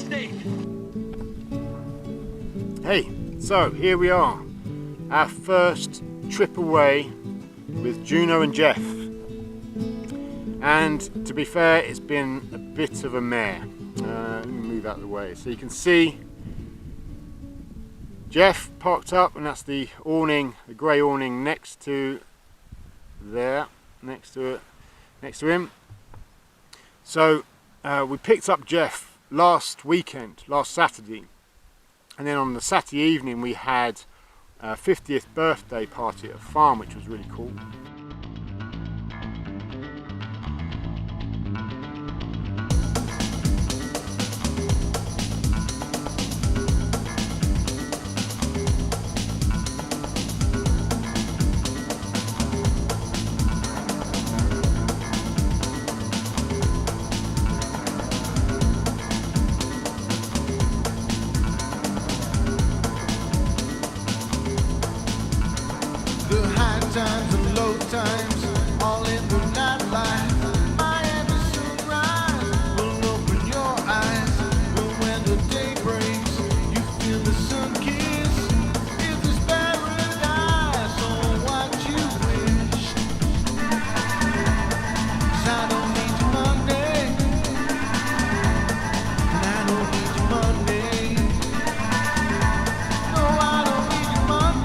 state. Hey, so here we are, our first trip away with Juno and Jeff. And to be fair, it's been a bit of a mare. Let me move out of the way so you can see Jeff parked up, and that's the awning, the grey awning next to there, next to him. So we picked up Jeff last Saturday, and then on the Saturday evening we had a 50th birthday party at a farm, which was really cool. Times and low times, all in the nightlife. Miami sunrise will open your eyes. But when the day breaks, you feel the sun kiss. Is this paradise or what you wish? 'Cause I don't need your money, and I don't need your money. No, I don't need your money.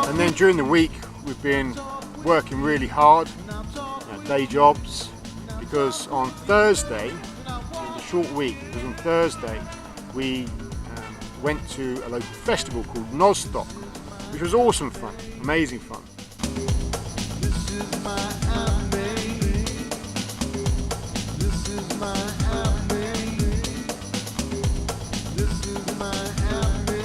And then during the week we've been working really hard at day jobs, because on Thursday, it was a short week, because on Thursday we went to a local festival called Nostock, which was awesome fun, amazing fun. This is my Abbey. This is my Abbey. This is my Abbey.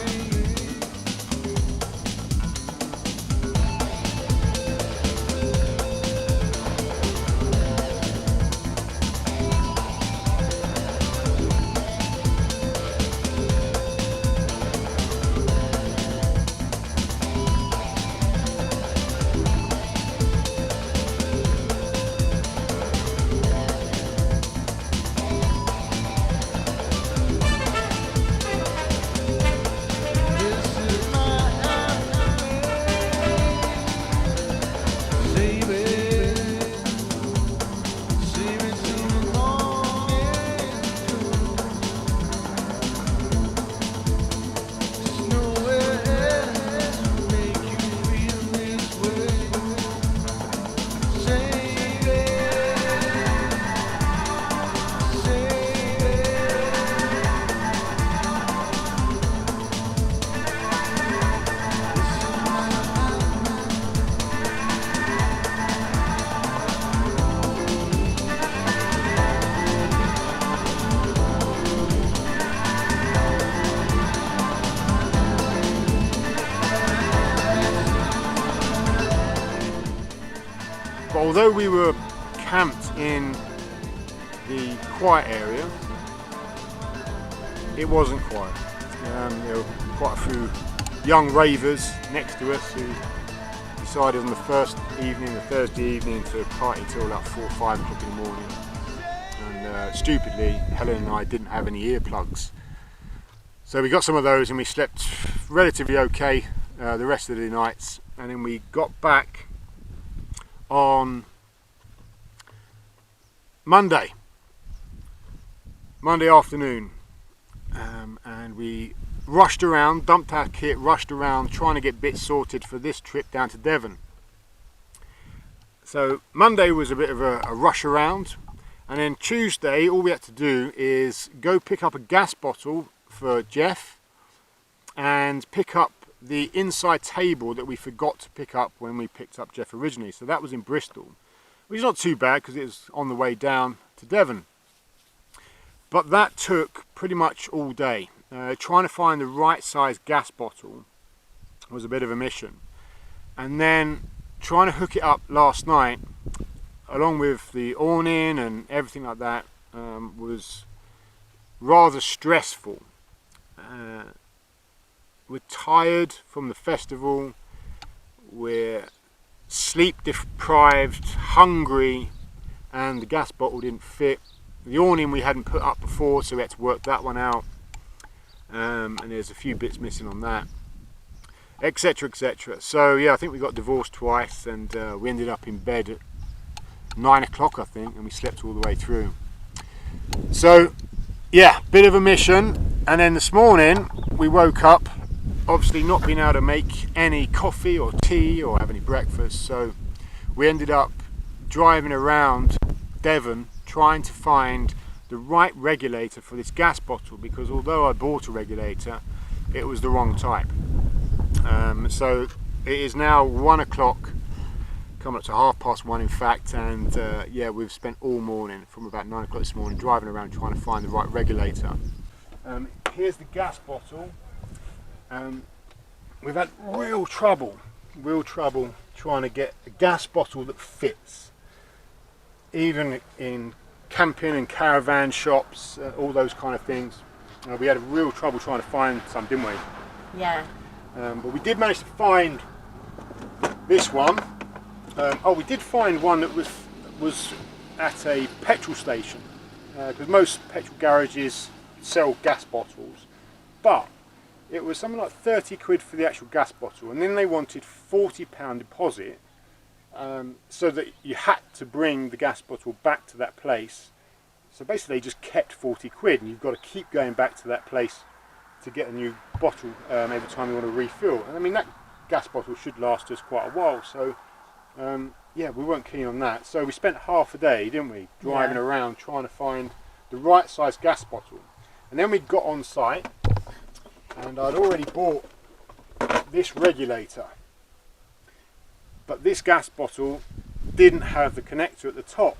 But although we were camped in the quiet area, it wasn't quiet. There were quite a few young ravers next to us who decided on the first evening, the Thursday evening, to party till like 4 or 5 o'clock in the morning. And stupidly, Helen and I didn't have any earplugs. So we got some of those and we slept relatively okay the rest of the nights. And then we got back on Monday afternoon, and we rushed around, dumped our kit, rushed around trying to get bits sorted for this trip down to Devon. So Monday was a bit of a rush around, and then Tuesday all we had to do is go pick up a gas bottle for Jeff and pick up the inside table that we forgot to pick up when we picked up Jeff originally. So that was in Bristol, which is not too bad because it was on the way down to Devon. But that took pretty much all day. Trying to find the right size gas bottle was a bit of a mission. And then trying to hook it up last night, along with the awning and everything like that, was rather stressful. We're tired from the festival, we're sleep deprived, hungry, and the gas bottle didn't fit. The awning we hadn't put up before, so we had to work that one out, and there's a few bits missing on that, etc, etc. So yeah, I think we got divorced twice, and we ended up in bed at 9 o'clock I think, and we slept all the way through. So yeah, bit of a mission. And then this morning we woke up, obviously not being able to make any coffee or tea or have any breakfast, so we ended up driving around Devon trying to find the right regulator for this gas bottle, because although I bought a regulator, it was the wrong type. So it is now 1 o'clock, coming up to 1:30 in fact, and yeah, we've spent all morning from about 9 o'clock this morning driving around trying to find the right regulator. Here's the gas bottle. We've had real trouble trying to get a gas bottle that fits, even in camping and caravan shops, all those kind of things. We had a real trouble trying to find some, didn't we? Yeah. But we did manage to find this one. Oh, we did find one that was at a petrol station, because most petrol garages sell gas bottles, but it was something like 30 quid for the actual gas bottle, and then they wanted £40 deposit, so that you had to bring the gas bottle back to that place. So basically they just kept 40 quid, and you've got to keep going back to that place to get a new bottle every time you want to refill. And I mean, that gas bottle should last us quite a while, so yeah, we weren't keen on that. So we spent half a day, didn't we, driving around trying to find the right size gas bottle. And then we got on site, and I'd already bought this regulator, but this gas bottle didn't have the connector at the top.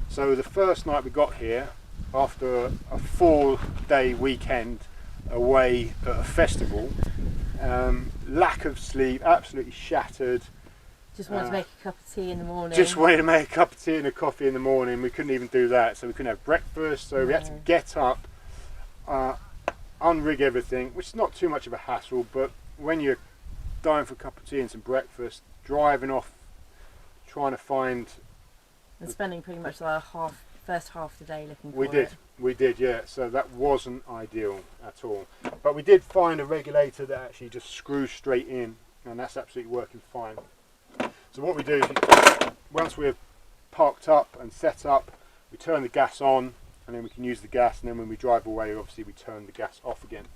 So the first night we got here, after a 4-day weekend away at a festival, lack of sleep, absolutely shattered. Just wanted to make a cup of tea in the morning. Just wanted to make a cup of tea and a coffee in the morning. We couldn't even do that, so we couldn't have breakfast, so we had to get up, unrig everything, which is not too much of a hassle, but when you're dying for a cup of tea and some breakfast, driving off trying to find, and spending pretty much the first half of the day looking for we did, yeah, so that wasn't ideal at all. But we did find a regulator that actually just screws straight in, and that's absolutely working fine. So what we do is, once we're parked up and set up, we turn the gas on, and then we can use the gas, and then when we drive away, obviously we turn the gas off again.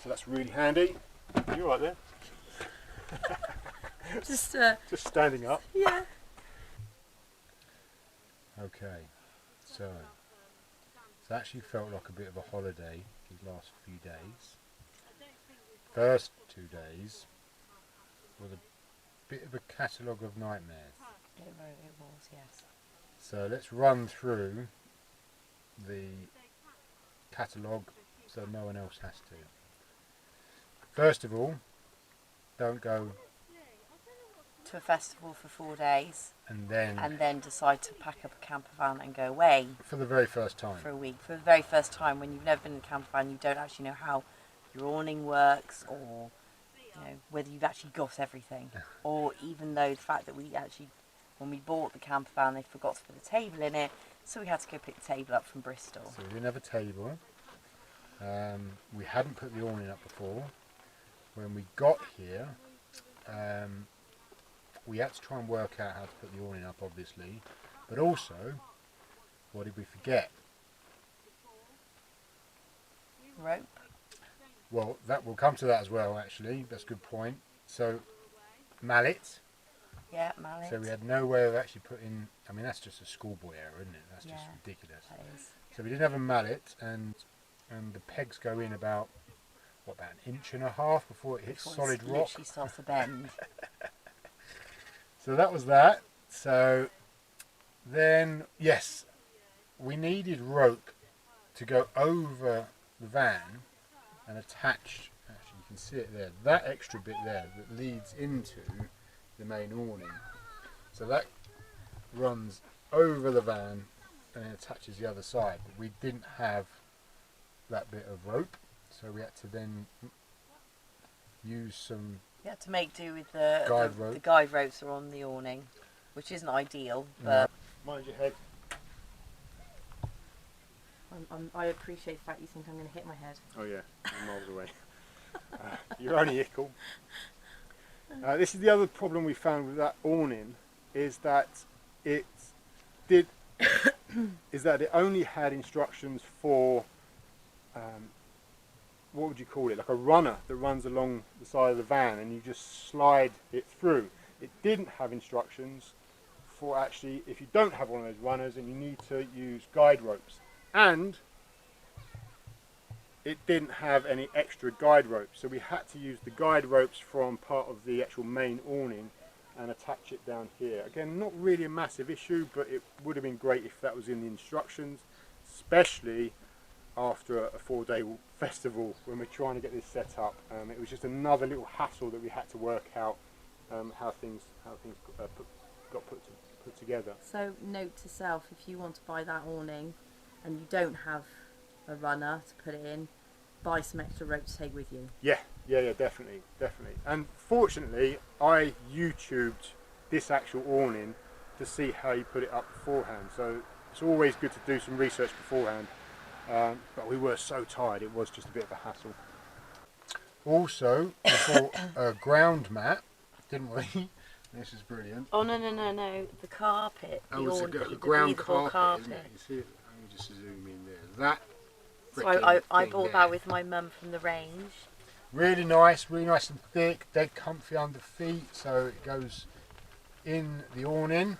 So that's really handy. You all right there? Just standing up. Yeah. Okay, so it's actually felt like a bit of a holiday these last few days. First 2 days was a bit of a catalogue of nightmares. It was, yes. So let's run through the catalogue so no one else has to. First of all, don't go to a festival for 4 days and then decide to pack up a camper van and go away for the very first time. For a week. For the very first time, when you've never been in a camper van, you don't actually know how your awning works, or whether you've actually got everything, or even though the fact that we actually, when we bought the camper van, they forgot to put a table in it, so we had to go pick the table up from Bristol. So we didn't have a table. We hadn't put the awning up before. When we got here, we had to try and work out how to put the awning up, obviously, but also, what did we forget? Rope. Well, we'll come to that as well, actually. That's a good point. So, mallet. Yeah, mallet. So we had no way of actually putting, I mean, that's just a schoolboy error, isn't it? That's just ridiculous. That is. So we didn't have a mallet, and the pegs go in about 1.5 inches before it hits solid rock. Literally starts to bend. So that was that. So then, yes, we needed rope to go over the van and attach, actually you can see it there, that extra bit there that leads into the main awning. So that runs over the van and then attaches the other side. But we didn't have that bit of rope, so we had to then use some You had to make do with the rope. guide ropes are on the awning, which isn't ideal, but Mind your head. I appreciate the fact you think I'm going to hit my head. Oh yeah, you're miles away. You're only ickle. This is the other problem we found with that awning, is that it only had instructions for what would you call it, like a runner that runs along the side of the van and you just slide it through. It didn't have instructions for actually if you don't have one of those runners and you need to use guide ropes, and it didn't have any extra guide ropes, so we had to use the guide ropes from part of the actual main awning and attach it down here. Again, not really a massive issue, but it would have been great if that was in the instructions, especially after a 4-day festival when we're trying to get this set up. It was just another little hassle that we had to work out how things got put together. So note to self, if you want to buy that awning and you don't have a runner to put it in, buy some extra rope to take with you. Yeah, definitely. And fortunately, I YouTubed this actual awning to see how you put it up beforehand. So it's always good to do some research beforehand. But we were so tired, it was just a bit of a hassle. Also, we bought a ground mat, didn't we? This is brilliant. Oh no, the carpet. Oh, it's a ground carpet, isn't it? You see it? Let me just zoom in there. That. So I bought that with my mum from the range. Really nice and thick, dead comfy under feet, so it goes in the awning.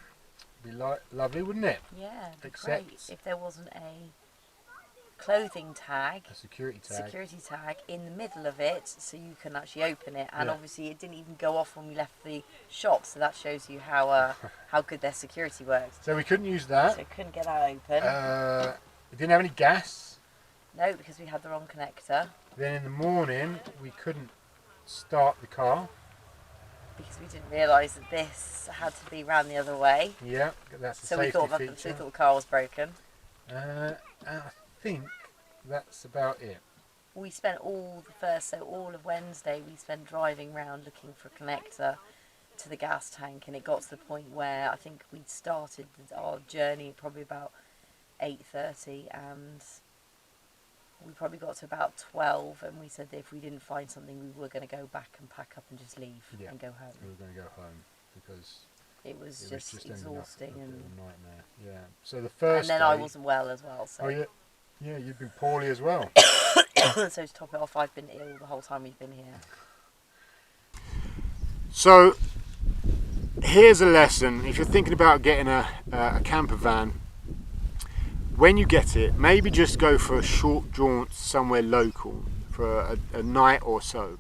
Be lovely, wouldn't it? Yeah, Except great if there wasn't a clothing tag, a security tag in the middle of it, so you can actually open it. And yeah. obviously, it didn't even go off when we left the shop, so that shows you how good their security works. So we couldn't use that. So couldn't get that open. It didn't have any gas. No, because we had the wrong connector. Then in the morning we couldn't start the car. Because we didn't realise that this had to be round the other way. Yeah, that's a so safety we thought feature. the car was broken. I think that's about it. We spent all of Wednesday we spent driving around looking for a connector to the gas tank, and it got to the point where I think we'd started our journey probably about 8:30, and we probably got to about 12, and we said that if we didn't find something we were going to go back and pack up and just leave and go home. We were going to go home because it was just exhausting and a nightmare. Yeah. So the first and then day, I wasn't well as well. So. Oh yeah, you've been poorly as well. So to top it off, I've been ill the whole time we've been here. So here's a lesson: if you're thinking about getting a camper van, when you get it, maybe just go for a short jaunt somewhere local for a night or so,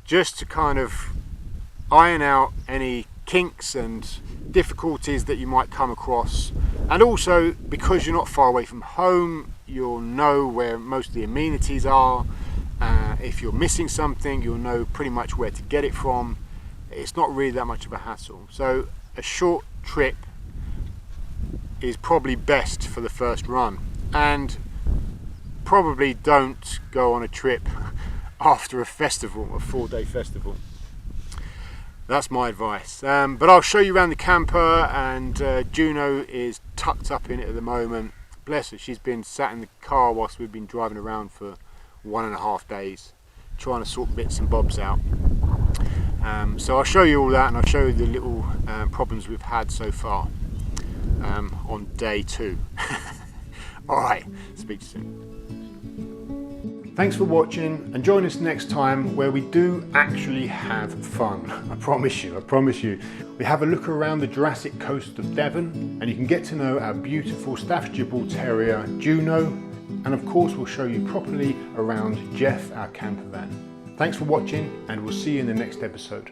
just to kind of iron out any kinks and difficulties that you might come across. And also, because you're not far away from home, you'll know where most of the amenities are. If you're missing something, you'll know pretty much where to get it from. It's not really that much of a hassle. So a short trip is probably best for the first run, and probably don't go on a trip after a festival, a 4-day festival. That's my advice. But I'll show you around the camper, and Juno is tucked up in it at the moment. Bless her, she's been sat in the car whilst we've been driving around for 1.5 days trying to sort bits and bobs out. So I'll show you all that, and I'll show you the little problems we've had so far on day 2. Alright, speak to you soon. Thanks for watching, and join us next time where we do actually have fun. I promise you. We have a look around the Jurassic coast of Devon, and you can get to know our beautiful Staffordshire Bull Terrier Juno, and of course we'll show you properly around Jeff, our camper van. Thanks for watching, and we'll see you in the next episode.